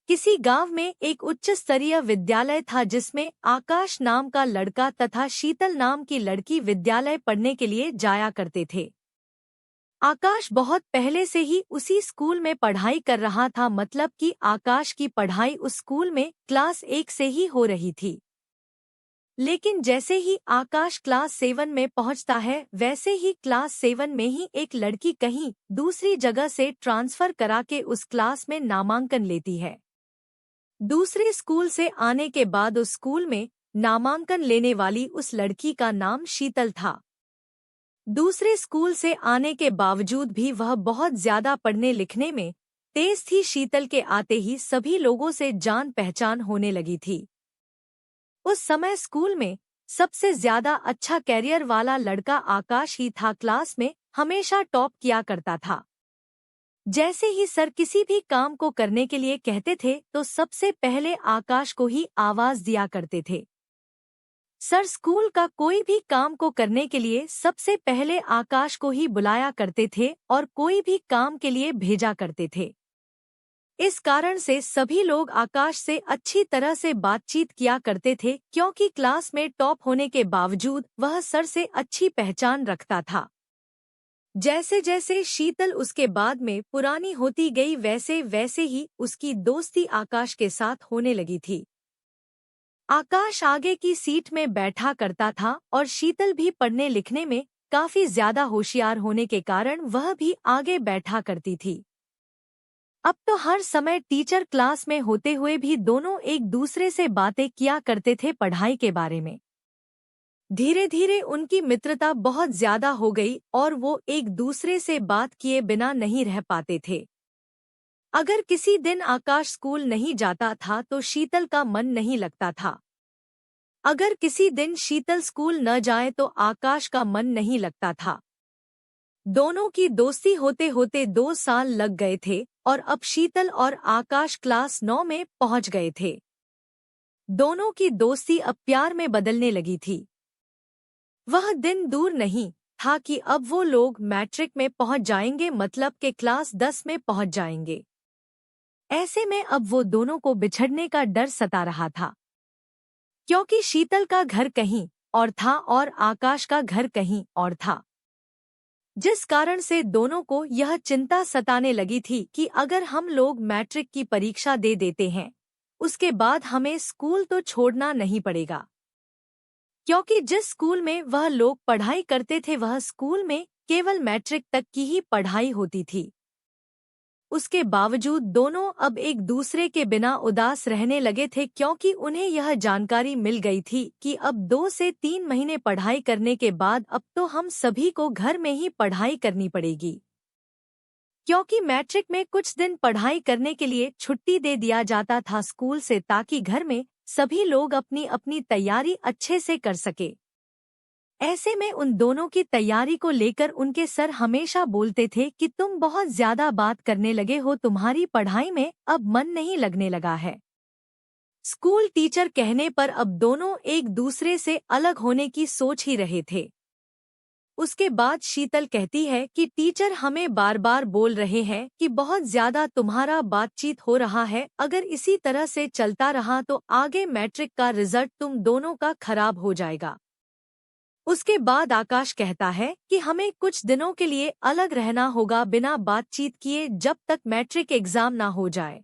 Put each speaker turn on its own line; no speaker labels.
किसी गांव में एक उच्च स्तरीय विद्यालय था जिसमें आकाश नाम का लड़का तथा शीतल नाम की लड़की विद्यालय पढ़ने के लिए जाया करते थे। आकाश बहुत पहले से ही उसी स्कूल में पढ़ाई कर रहा था, मतलब कि आकाश की पढ़ाई उस स्कूल में क्लास 1 से ही हो रही थी। लेकिन जैसे ही आकाश क्लास 7 में पहुंचता है, वैसे ही क्लास 7 में ही एक लड़की कहीं दूसरी जगह से ट्रांसफर करा के उस क्लास में नामांकन लेती है। दूसरे स्कूल से आने के बाद उस स्कूल में नामांकन लेने वाली उस लड़की का नाम शीतल था। दूसरे स्कूल से आने के बावजूद भी वह बहुत ज्यादा पढ़ने लिखने में तेज थी। शीतल के आते ही सभी लोगों से जान पहचान होने लगी थी। उस समय स्कूल में सबसे ज्यादा अच्छा कैरियर वाला लड़का आकाश ही था। क्लास में हमेशा टॉप किया करता था। जैसे ही सर किसी भी काम को करने के लिए कहते थे तो सबसे पहले आकाश को ही आवाज दिया करते थे। सर स्कूल का कोई भी काम को करने के लिए सबसे पहले आकाश को ही बुलाया करते थे और कोई भी काम के लिए भेजा करते थे। इस कारण से सभी लोग आकाश से अच्छी तरह से बातचीत किया करते थे, क्योंकि क्लास में टॉप होने के बावजूद वह सर से अच्छी पहचान रखता था। जैसे जैसे शीतल उसके बाद में पुरानी होती गई, वैसे वैसे ही उसकी दोस्ती आकाश के साथ होने लगी थी। आकाश आगे की सीट में बैठा करता था और शीतल भी पढ़ने लिखने में काफी ज्यादा होशियार होने के कारण वह भी आगे बैठा करती थी। अब तो हर समय टीचर क्लास में होते हुए भी दोनों एक दूसरे से बातें किया करते थे पढ़ाई के बारे में। धीरे धीरे उनकी मित्रता बहुत ज्यादा हो गई और वो एक दूसरे से बात किए बिना नहीं रह पाते थे। अगर किसी दिन आकाश स्कूल नहीं जाता था तो शीतल का मन नहीं लगता था। अगर किसी दिन शीतल स्कूल न जाए तो आकाश का मन नहीं लगता था। दोनों की दोस्ती होते होते 2 साल लग गए थे और अब शीतल और आकाश क्लास 9 में पहुंच गए थे। दोनों की दोस्ती अब प्यार में बदलने लगी थी। वह दिन दूर नहीं था कि अब वो लोग मैट्रिक में पहुंच जाएंगे, मतलब के क्लास 10 में पहुंच जाएंगे। ऐसे में अब वो दोनों को बिछड़ने का डर सता रहा था, क्योंकि शीतल का घर कहीं और था और आकाश का घर कहीं और था। जिस कारण से दोनों को यह चिंता सताने लगी थी कि अगर हम लोग मैट्रिक की परीक्षा दे देते हैं, उसके बाद हमें स्कूल तो छोड़ना नहीं पड़ेगा, क्योंकि जिस स्कूल में वह लोग पढ़ाई करते थे वह स्कूल में केवल मैट्रिक तक की ही पढ़ाई होती थी। उसके बावजूद दोनों अब एक दूसरे के बिना उदास रहने लगे थे, क्योंकि उन्हें यह जानकारी मिल गई थी कि अब 2 से 3 महीने पढ़ाई करने के बाद अब तो हम सभी को घर में ही पढ़ाई करनी पड़ेगी, क्योंकि मैट्रिक में कुछ दिन पढ़ाई करने के लिए छुट्टी दे दिया जाता था स्कूल से, ताकि घर में सभी लोग अपनी अपनी तैयारी अच्छे से कर सके। ऐसे में उन दोनों की तैयारी को लेकर उनके सर हमेशा बोलते थे कि तुम बहुत ज्यादा बात करने लगे हो, तुम्हारी पढ़ाई में अब मन नहीं लगने लगा है। स्कूल टीचर कहने पर अब दोनों एक दूसरे से अलग होने की सोच ही रहे थे। उसके बाद शीतल कहती है कि टीचर हमें बार बार बोल रहे हैं कि बहुत ज्यादा तुम्हारा बातचीत हो रहा है, अगर इसी तरह से चलता रहा तो आगे मैट्रिक का रिजल्ट तुम दोनों का खराब हो जाएगा। उसके बाद आकाश कहता है कि हमें कुछ दिनों के लिए अलग रहना होगा बिना बातचीत किए, जब तक मैट्रिक एग्जाम ना हो जाए।